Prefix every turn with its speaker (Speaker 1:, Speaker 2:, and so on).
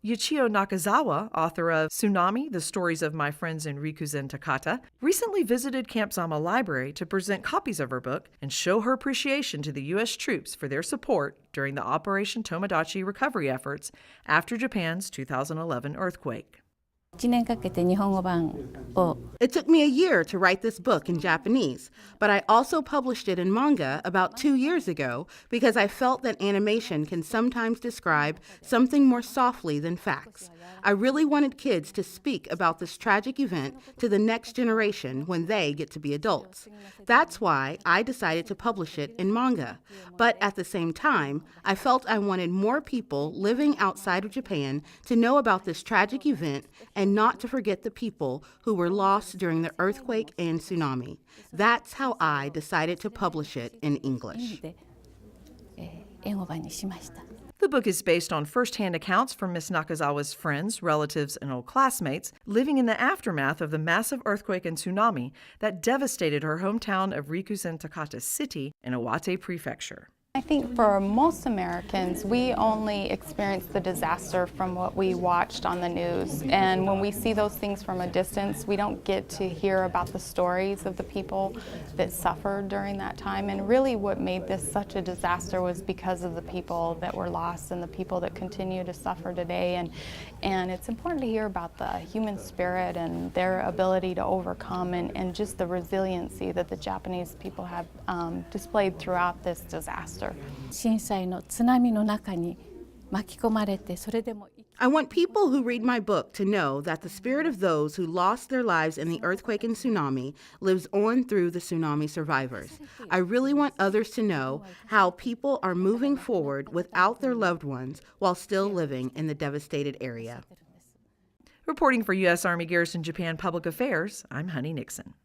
Speaker 1: Yachiyo Nakazawa, author of Tsunami, The Stories of My Friends in Rikuzentakata, recently visited Camp Zama Library to present copies of her book and show her appreciation to the U.S. troops for their support during the Operation Tomodachi recovery efforts after Japan's 2011 earthquake.
Speaker 2: It took me a year to write this book in Japanese, but I also published it in manga about 2 years ago because I felt that animation can sometimes describe something more softly than facts. I really wanted kids to speak about this tragic event to the next generation when they get to be adults. That's why I decided to publish it in manga. But at the same time, I felt I wanted more people living outside of Japan to know about this tragic event and not to forget the people who were lost during the earthquake and tsunami. That's how I decided to publish it in English.
Speaker 1: The book is based on first-hand accounts from Ms. Nakazawa's friends, relatives, and old classmates living in the aftermath of the massive earthquake and tsunami that devastated her hometown of Rikuzentakata City in Iwate Prefecture.
Speaker 3: I think for most Americans, we only experience the disaster from what we watched on the news. And when we see those things from a distance, we don't get to hear about the stories of the people that suffered during that time. And really what made this such a disaster was because of the people that were lost and the people that continue to suffer today. And it's important to hear about the human spirit and their ability to overcome and just the resiliency that the Japanese people have displayed throughout this disaster.
Speaker 2: I want people who read my book to know that the spirit of those who lost their lives in the earthquake and tsunami lives on through the tsunami survivors. I really want others to know how people are moving forward without their loved ones while still living in the devastated area.
Speaker 1: Reporting for U.S. Army Garrison Japan Public Affairs, I'm Honey Nixon.